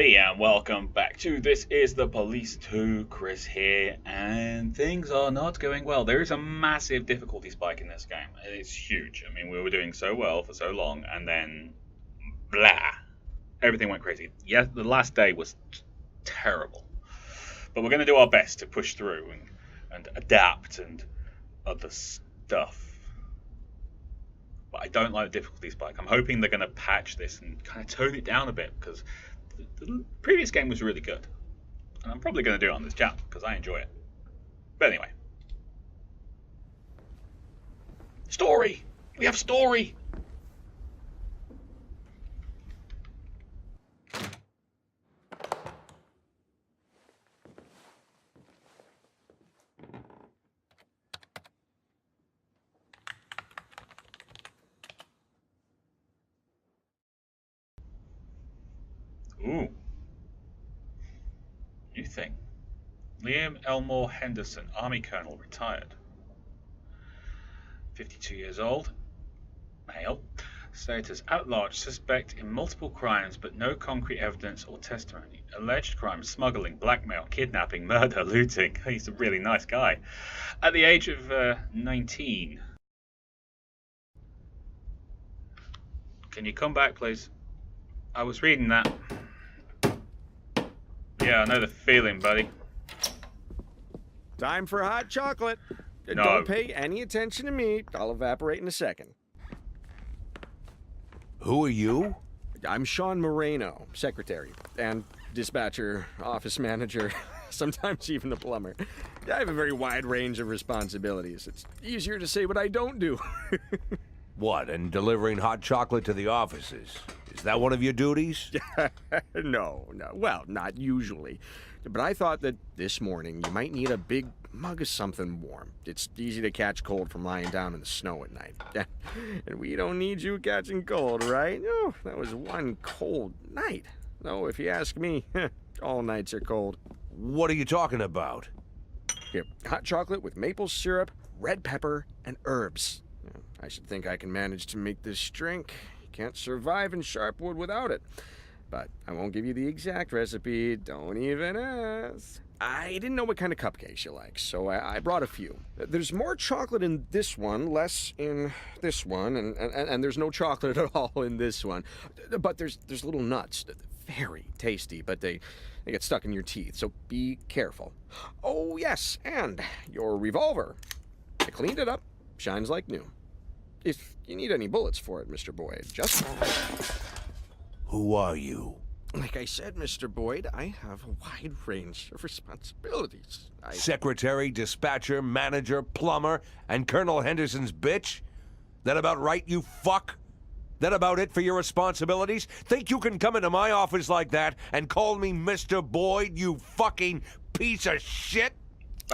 everybody, and welcome back to This is the Police 2. Chris here, and things are not going well. There is a massive difficulty spike in this game. It's huge. I mean, we were doing so well for so long, and then blah, everything went crazy. Yeah, the last day was terrible, but we're going to do our best to push through and adapt and other stuff. But I don't like the difficulty spike. I'm hoping they're going to patch this and kind of tone it down a bit, because the previous game was really good. And I'm probably going to do it on this channel, because I enjoy it. But anyway. Story! We have story! Ooh. New thing. Liam Elmore Henderson, Army Colonel, retired. 52 years old. Male. Status at large, suspect in multiple crimes but no concrete evidence or testimony. Alleged crimes: smuggling, blackmail, kidnapping, murder, looting. He's a really nice guy. At the age of 19. Can you come back, please? I was reading that. Yeah, I know the feeling, buddy. Time for hot chocolate. No. Don't pay any attention to me. I'll evaporate in a second. Who are you? I'm Sean Moreno, secretary and dispatcher, office manager, sometimes even a plumber. I have a very wide range of responsibilities. It's easier to say what I don't do. What, and delivering hot chocolate to the offices? Is that one of your duties? No. Well, not usually. But I thought that this morning you might need a big mug of something warm. It's easy to catch cold from lying down in the snow at night. And we don't need you catching cold, right? Oh, that was one cold night. No, if you ask me, all nights are cold. What are you talking about? Here, hot chocolate with maple syrup, red pepper, and herbs. I should think I can manage to make this drink. You can't survive in Sharpwood without it. But I won't give you the exact recipe. Don't even ask. I didn't know what kind of cupcakes you like, so I brought a few. There's more chocolate in this one, less in this one, and there's no chocolate at all in this one. But there's little nuts. Very tasty, but they get stuck in your teeth, so be careful. Oh, yes, and your revolver. I cleaned it up. Shines like new. If you need any bullets for it, Mr. Boyd, just... Who are you? Like I said, Mr. Boyd, I have a wide range of responsibilities. Secretary, dispatcher, manager, plumber, and Colonel Henderson's bitch? That about right, you fuck? That about it for your responsibilities? Think you can come into my office like that and call me Mr. Boyd, you fucking piece of shit?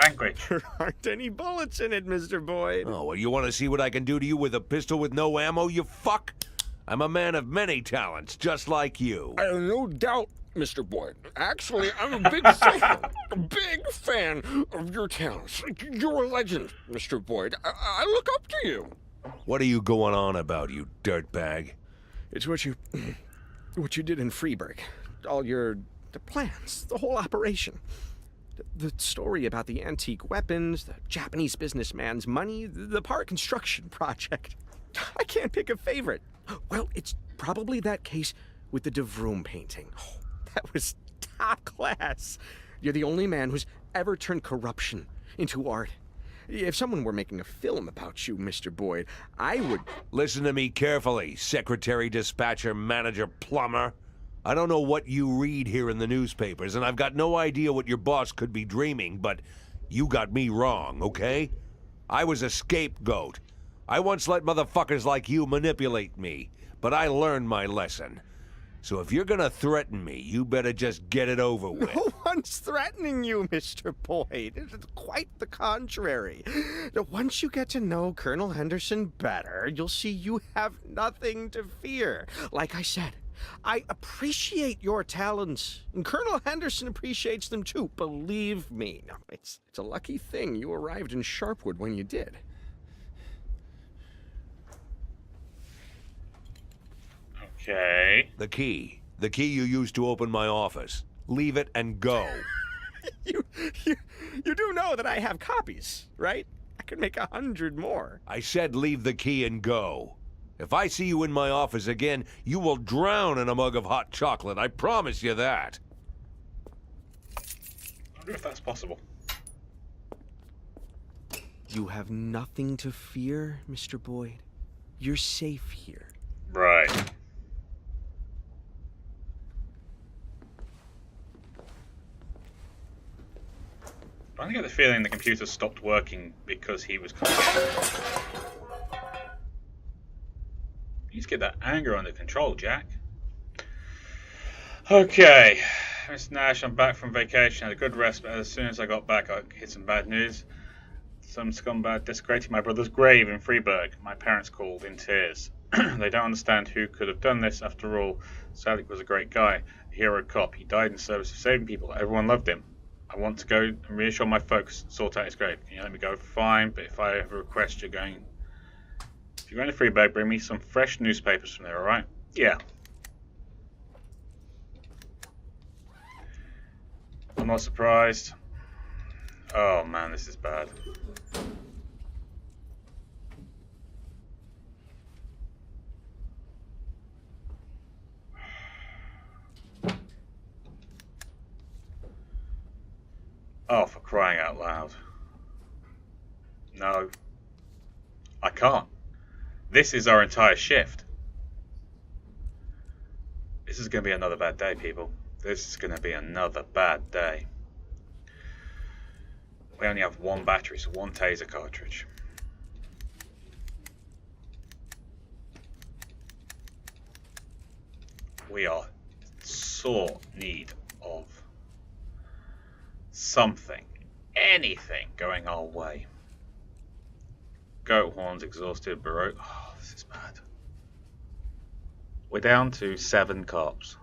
Language. There aren't any bullets in it, Mr. Boyd. Oh, well, you want to see what I can do to you with a pistol with no ammo, you fuck? I'm a man of many talents, just like you. I have no doubt, Mr. Boyd. Actually, I'm a big fan, of your talents. You're a legend, Mr. Boyd. I look up to you. What are you going on about, you dirtbag? It's what you did in Freeburg. All the plans, the whole operation. The story about the antique weapons, the Japanese businessman's money, the park construction project. I can't pick a favorite. Well, it's probably that case with the DeVroom painting. Oh, that was top class. You're the only man who's ever turned corruption into art. If someone were making a film about you, Mr. Boyd, I would... Listen to me carefully, secretary, dispatcher, manager, plumber. I don't know what you read here in the newspapers, and I've got no idea what your boss could be dreaming, but you got me wrong, okay? I was a scapegoat. I once let motherfuckers like you manipulate me, but I learned my lesson. So if you're gonna threaten me, you better just get it over with. No one's threatening you, Mr. Boyd. It's quite the contrary. Once you get to know Colonel Henderson better, you'll see you have nothing to fear. Like I said, I appreciate your talents, and Colonel Henderson appreciates them too, believe me. No, it's a lucky thing you arrived in Sharpwood when you did. Okay. The key. The key you used to open my office. Leave it and go. You, you, you do know that I have copies, right? I could make 100 more. I said leave the key and go. If I see you in my office again, you will drown in a mug of hot chocolate. I promise you that. I wonder if that's possible. You have nothing to fear, Mr. Boyd. You're safe here. Right. I get the feeling the computer stopped working because he was coming. You need to get that anger under control, Jack. Okay, Miss Nash, I'm back from vacation. Had a good rest, but as soon as I got back, I hit some bad news. Some scumbag desecrated my brother's grave in Freeburg. My parents called in tears. They don't understand who could have done this. After all, Salik was a great guy, a hero cop. He died in the service of saving people. Everyone loved him. I want to go and reassure my folks, sort out his grave. Can you let me go? Fine, but if I have a request, if you're going to Freeburg, bring me some fresh newspapers from there, alright? Yeah. I'm not surprised. Oh man, this is bad. Oh, for crying out loud. No. I can't. This is our entire shift. This is going to be another bad day, people. This is going to be another bad day. We only have one battery, so one taser cartridge. We are sore need of something, anything going our way. Goat horns exhausted, Baroque. Oh, this is bad. We're down to 7 cops.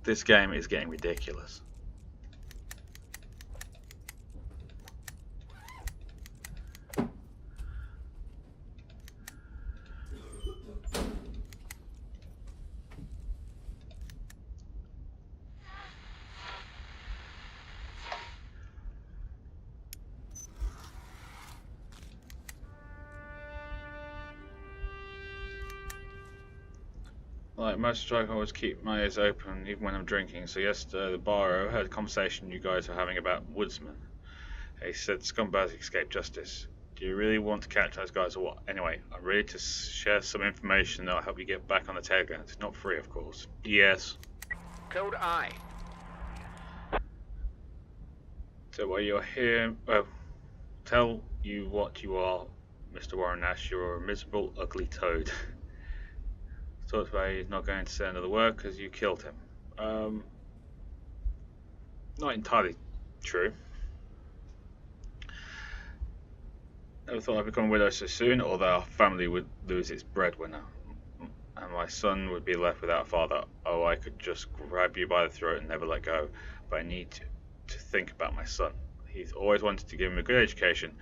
This game is getting ridiculous. Like most strike, I always keep my ears open even when I'm drinking. So yesterday at the bar, I heard a conversation you guys were having about woodsmen. He said scumbags escape justice. Do you really want to catch those guys or what? Anyway, I'm ready to share some information that'll help you get back on the tail ground. It's not free, of course. Yes. Code I. So while you're here, tell you what you are, Mr. Warren Nash. You're a miserable, ugly toad. Talked about he's not going to say another word because you killed him. Not entirely true. Never thought I'd become a widow so soon, or that our family would lose its breadwinner, and my son would be left without a father. Oh, I could just grab you by the throat and never let go, but I need to think about my son. He's always wanted to give him a good education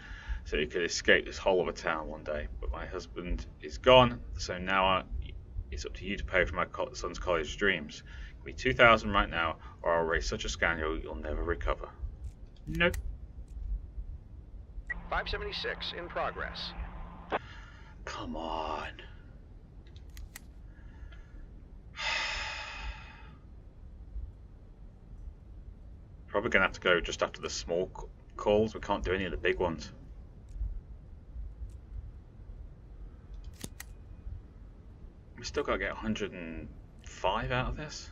so he could escape this hole of a town one day, but my husband is gone, so now it's up to you to pay for my son's college dreams. Give me 2,000 right now, or I'll raise such a scandal you'll never recover. Nope. 576 in progress. Come on. Probably gonna have to go just after the small calls. We can't do any of the big ones. We still gotta get 105 out of this.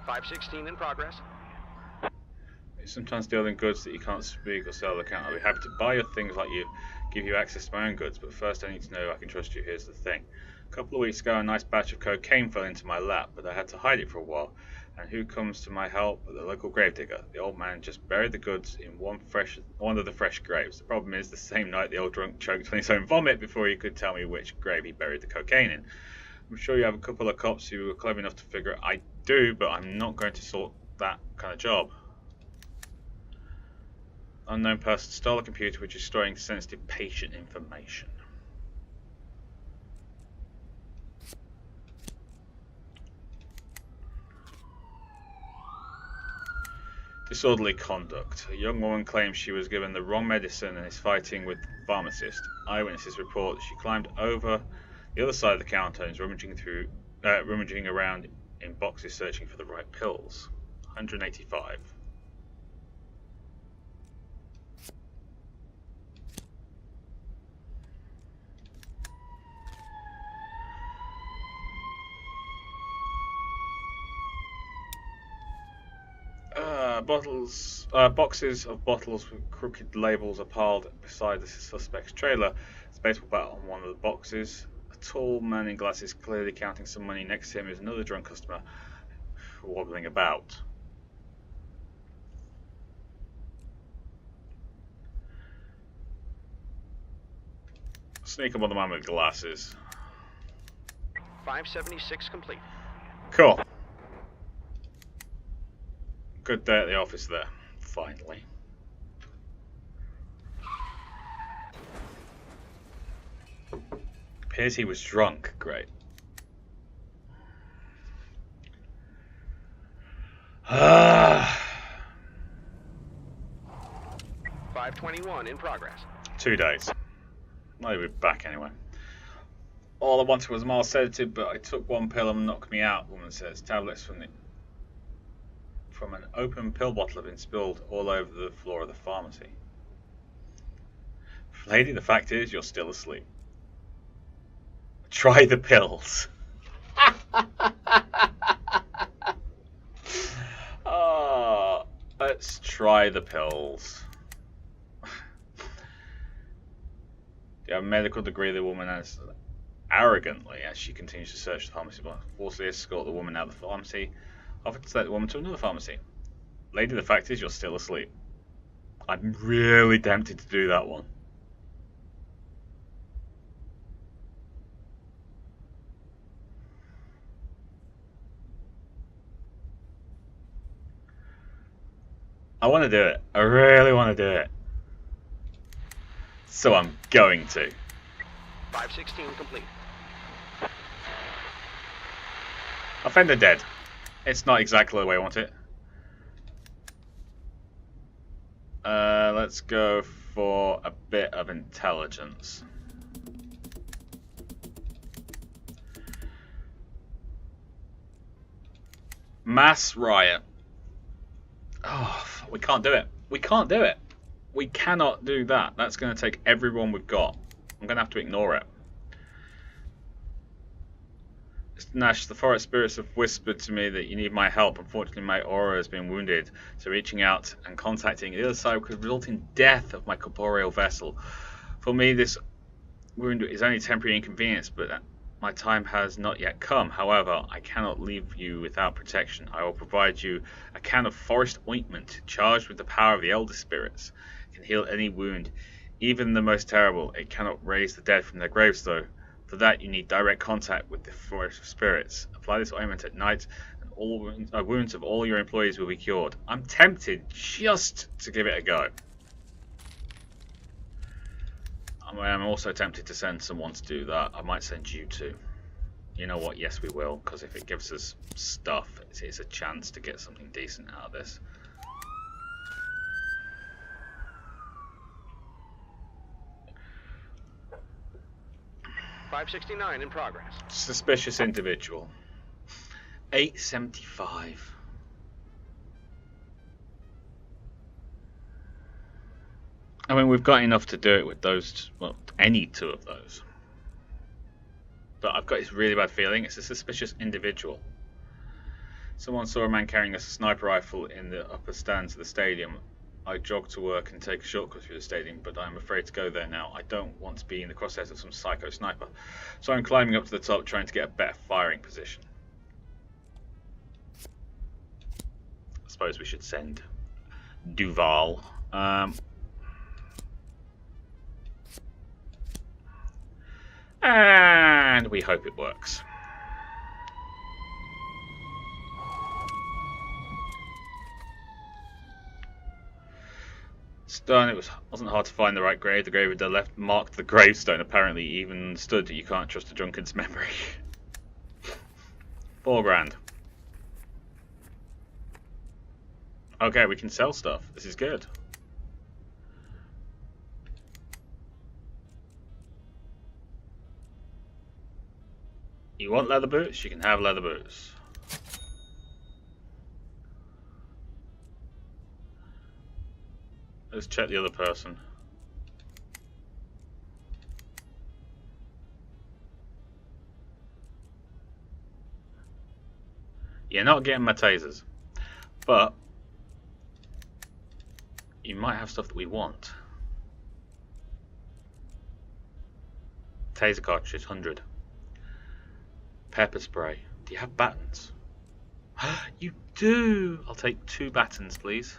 .516 in progress. Sometimes dealing goods that you can't speak or sell account. I'll be happy to buy your things like you, give you access to my own goods, but first I need to know I can trust you. Here's the thing. A couple of weeks ago, a nice batch of cocaine fell into my lap, but I had to hide it for a while. And who comes to my help? The local gravedigger. The old man just buried the goods in one of the fresh graves. The problem is, the same night the old drunk choked on his own vomit before he could tell me which grave he buried the cocaine in. I'm sure you have a couple of cops who are clever enough to figure it. I do, but I'm not going to sort that kind of job. Unknown person stole a computer which is storing sensitive patient information. Disorderly conduct. A young woman claims she was given the wrong medicine and is fighting with the pharmacist. Eyewitnesses report that she climbed over the other side of the counter and is rummaging around in boxes searching for the right pills. 185. Boxes of bottles with crooked labels are piled beside the suspect's trailer. There's a baseball bat on one of the boxes. A tall man in glasses, clearly counting some money. Next to him is another drunk customer wobbling about. Sneak up on the man with glasses. 576 complete. Cool. Good day at the office there, finally. Appears he was drunk. Great. 521 in progress. 2 days. I'll be back anyway. All I wanted was a mild sedative, but I took one pill and knocked me out, woman says. Tablets from an open pill bottle have been spilled all over the floor of the pharmacy. Lady, the fact is, you're still asleep. Try the pills. Oh, let's try the pills. You have a medical degree, the woman has arrogantly, as she continues to search the pharmacy, forcibly escort the woman out of the pharmacy. Offered to take the woman to another pharmacy. Lady, the fact is, you're still asleep. I'm really tempted to do that one. I want to do it. I really want to do it. So I'm going to. 516 complete. Offender dead. It's not exactly the way I want it. Let's go for a bit of intelligence. Mass riot. Oh, we can't do it. We can't do it. We cannot do that. That's going to take everyone we've got. I'm going to have to ignore it. Nash, the forest spirits have whispered to me that you need my help. Unfortunately, my aura has been wounded, so reaching out and contacting the other side could result in death of my corporeal vessel. For me, this wound is only temporary inconvenience, but my time has not yet come. However, I cannot leave you without protection. I will provide you a can of forest ointment charged with the power of the elder spirits. It can heal any wound, even the most terrible. It cannot raise the dead from their graves, though. For that, you need direct contact with the forest spirits. Apply this ointment at night, and all wounds of all your employees will be cured. I'm tempted just to give it a go. I'm also tempted to send someone to do that. I might send you to. You know what? Yes, we will, because if it gives us stuff, it's a chance to get something decent out of this. .569 in progress. Suspicious individual. 875. I mean, we've got enough to do it with those, well, any two of those. But I've got this really bad feeling it's a suspicious individual. Someone saw a man carrying a sniper rifle in the upper stands of the stadium. I jog to work and take a shortcut through the stadium, but I'm afraid to go there now. I don't want to be in the crosshairs of some psycho sniper. So I'm climbing up to the top, trying to get a better firing position. I suppose we should send Duval. And we hope it works. Stone, it wasn't hard to find the right grave. The grave with the left marked the gravestone. Apparently, even stood. You can't trust a drunkard's memory. 4 grand. Okay, we can sell stuff. This is good. You want leather boots? You can have leather boots. Let's check the other person. You're not getting my tasers, but you might have stuff that we want. Taser cartridge, 100. Pepper spray. Do you have batons? You do! I'll take 2 batons, please.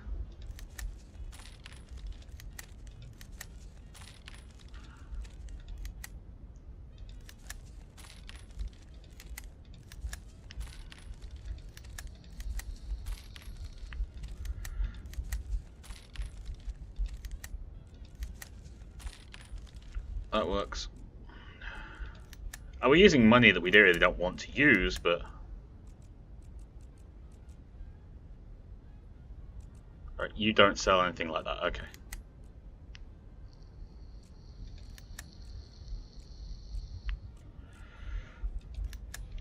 That works. We're using money that we really don't want to use, but... Right, you don't sell anything like that, okay.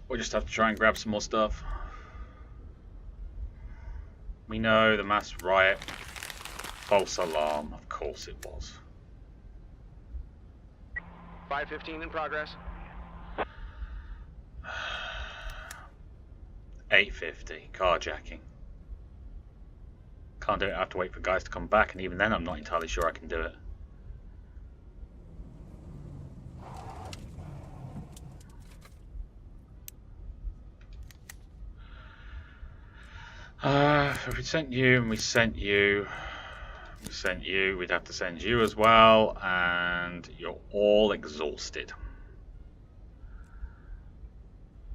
We'll just have to try and grab some more stuff. We know the mass riot. False alarm, of course it was. 515 in progress. 850, carjacking. Can't do it, I have to wait for guys to come back, and even then I'm not entirely sure I can do it. If we sent you, and we sent you, we'd have to send you as well, and you're all exhausted.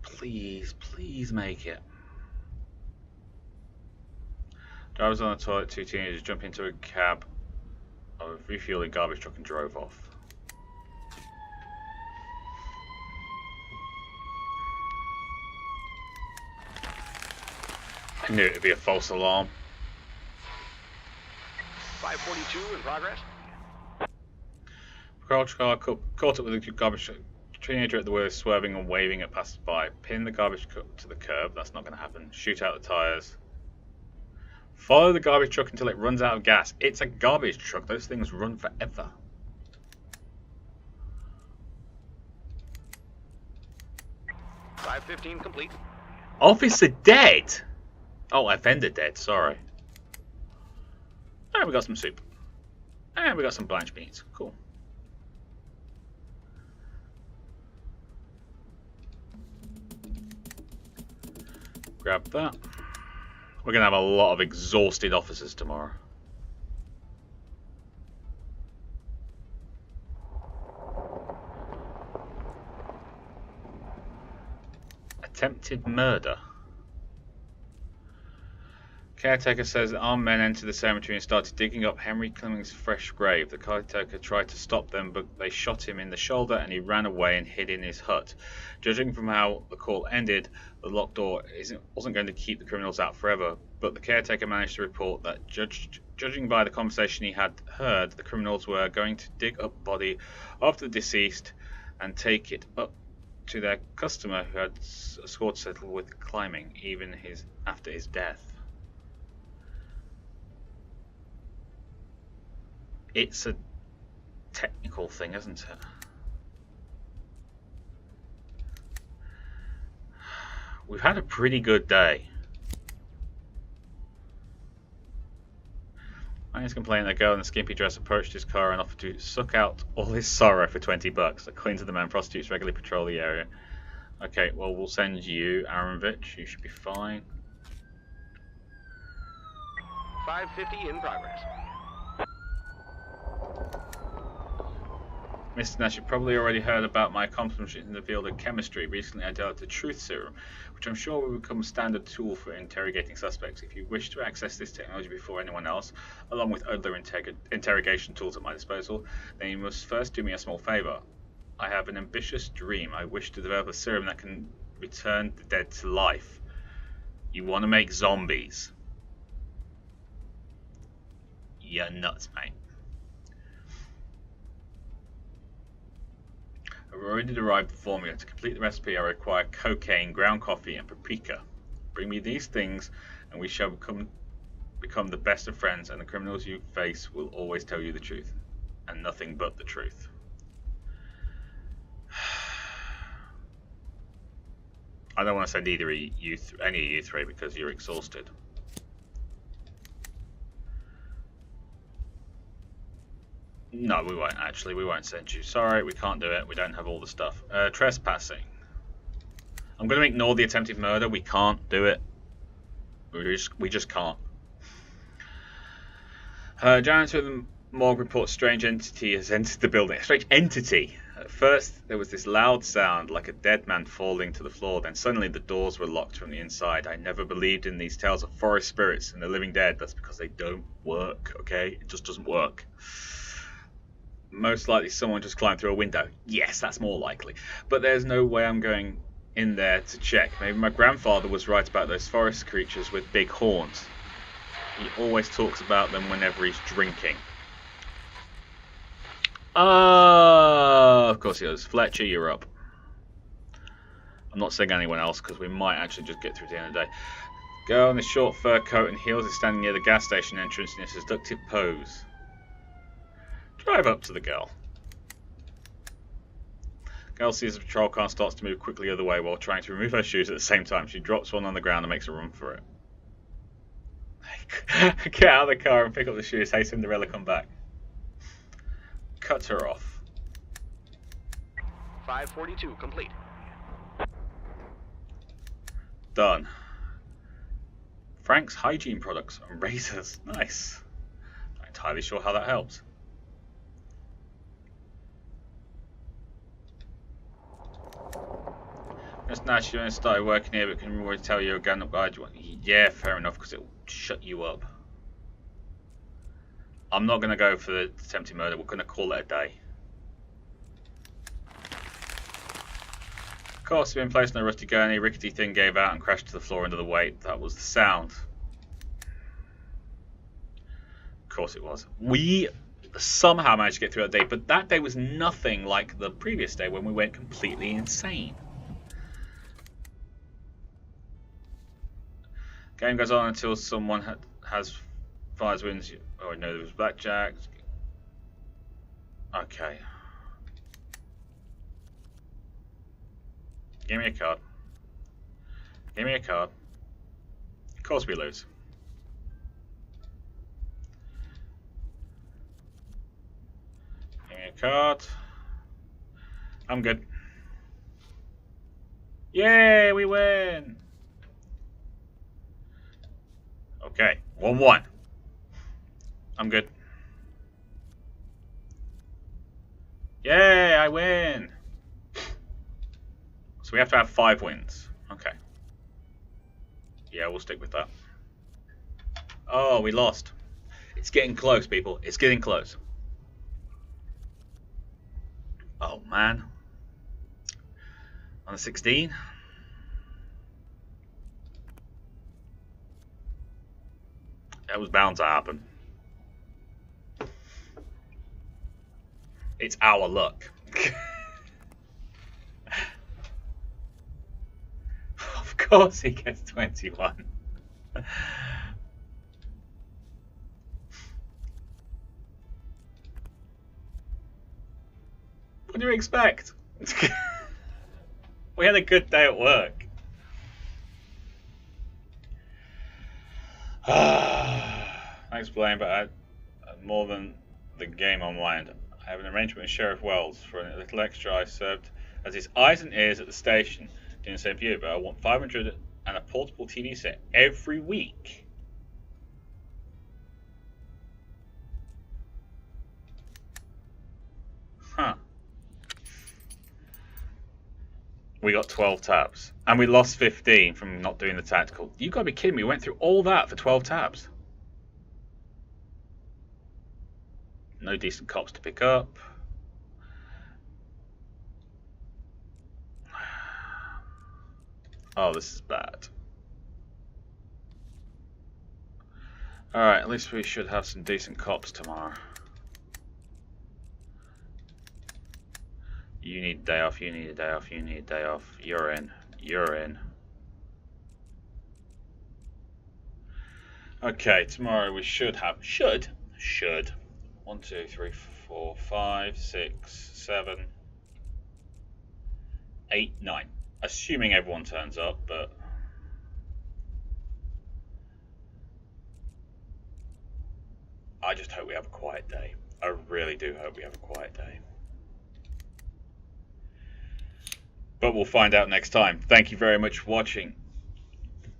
Please, please make it. Drivers on the toilet, 2 teenagers jump into a cab of a refueling garbage truck and drove off. I knew it would be a false alarm. 542 in progress. Crouch car caught up with a garbage truck. Teenager at the wheel swerving and waving at passers-by. Pin the garbage truck to the curb. That's not going to happen. Shoot out the tyres. Follow the garbage truck until it runs out of gas. It's a garbage truck. Those things run forever. .515 complete. Officer dead. Oh, offender dead. Sorry. And we got some soup. And we got some blanched beans. Cool. Grab that. We're going to have a lot of exhausted officers tomorrow. Attempted murder. Caretaker says that armed men entered the cemetery and started digging up Henry Clemming's fresh grave. The caretaker tried to stop them, but they shot him in the shoulder and he ran away and hid in his hut. Judging from how the call ended, the locked door wasn't going to keep the criminals out forever, but the caretaker managed to report that, judging by the conversation he had heard, the criminals were going to dig up the body of the deceased and take it up to their customer who had a score to settle with climbing, even after his death. It's a technical thing, isn't it? We've had a pretty good day. Man's complained that a girl in a skimpy dress approached his car and offered to suck out all his sorrow for $20. According to the man, prostitutes regularly patrol the area. Okay, well, we'll send you, Aronvich. You should be fine. 550 in progress. Mr. Nash, you probably already heard about my accomplishments in the field of chemistry. Recently, I developed a truth serum, which I'm sure will become a standard tool for interrogating suspects. If you wish to access this technology before anyone else, along with other interrogation tools at my disposal, then you must first do me a small favor. I have an ambitious dream. I wish to develop a serum that can return the dead to life. You want to make zombies? You're nuts, mate. I've already derived the formula. To complete the recipe, I require cocaine, ground coffee, and paprika. Bring me these things, and we shall become the best of friends, and the criminals you face will always tell you the truth, and nothing but the truth. I don't want to send any of you three because you're exhausted. No, we won't actually. We won't send you. Sorry, we can't do it. We don't have all the stuff. Trespassing. I'm going to ignore the attempted murder. We can't do it. We just can't. Janitor of the morgue reports strange entity has entered the building. A strange entity. At first, there was this loud sound like a dead man falling to the floor. Then suddenly the doors were locked from the inside. I never believed in these tales of forest spirits and the living dead. That's because they don't work, okay? It just doesn't work. Most likely someone just climbed through a window. Yes, that's more likely. But there's no way I'm going in there to check. Maybe my grandfather was right about those forest creatures with big horns. He always talks about them whenever he's drinking. Of course he does. Fletcher, you're up. I'm not saying anyone else because we might actually just get through to the end of the day. Girl in a short fur coat and heels is standing near the gas station entrance in a seductive pose. Drive up to the girl. Girl sees the patrol car and starts to move quickly the other way while trying to remove her shoes at the same time. She drops one on the ground and makes a run for it. Get out of the car and pick up the shoes. Hey Cinderella, come back. Cut her off. 542 complete. Done. Frank's hygiene products and razors. Nice. Not entirely sure how that helps. Just now she only started working here, but can we always tell you a gun up guide you want? Yeah, fair enough, because it'll shut you up. I'm not going to go for the attempted murder. We're going to call it a day. Of course, being placed on a rusty gurney, rickety thing gave out and crashed to the floor under the weight. That was the sound. Of course it was. We somehow managed to get through that day, but that day was nothing like the previous day when we went completely insane. Game goes on until someone has 5 wins. Oh no, there was blackjack. Okay. Give me a card. Give me a card. Of course we lose. Give me a card. I'm good. Yay, we win! Okay, 1-1. I'm good. Yay, I win! So we have to have 5 wins. Okay. Yeah, we'll stick with that. Oh, we lost. It's getting close, people. It's getting close. Oh, man. On the 16. That was bound to happen. It's our luck. Of course he gets 21. What do you expect? We had a good day at work. Thanks, Blaine, but I had more than the game on mind. I have an arrangement with Sheriff Wells for a little extra I served as his eyes and ears at the station doing the same for you, but I want 500 and a portable TV set every week. Huh. We got 12 tabs. And we lost 15 from not doing the tactical. You gotta be kidding me. We went through all that for 12 tabs. No decent cops to pick up. Oh, this is bad. Alright, at least we should have some decent cops tomorrow. You need a day off, you need a day off, you need a day off. You're in. You're in. Okay, tomorrow we should have... Should. 1, 2, 3, 4, 5, 6, 7, 8, 9. Assuming everyone turns up, but... I just hope we have a quiet day. I really do hope we have a quiet day. But we'll find out next time. Thank you very much for watching.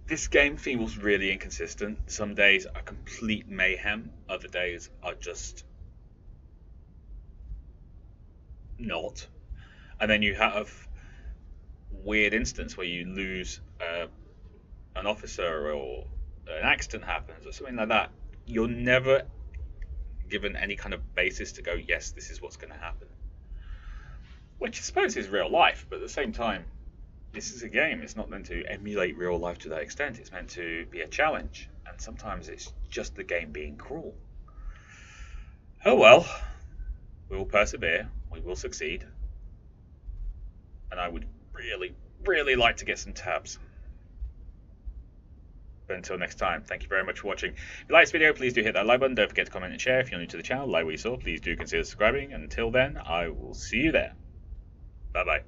This game feels really inconsistent. Some days are complete mayhem. Other days are just not. And then you have weird instance where you lose an officer or an accident happens or something like that. You're never given any kind of basis to go, yes, this is what's going to happen. Which I suppose is real life, but at the same time, this is a game. It's not meant to emulate real life to that extent. It's meant to be a challenge, and sometimes it's just the game being cruel. Oh well, we will persevere, we will succeed, and I would really, really like to get some tabs. But until next time, thank you very much for watching. If you like this video, please do hit that like button. Don't forget to comment and share. If you're new to the channel, like what you saw, please do consider subscribing. And until then, I will see you there. Bye-bye.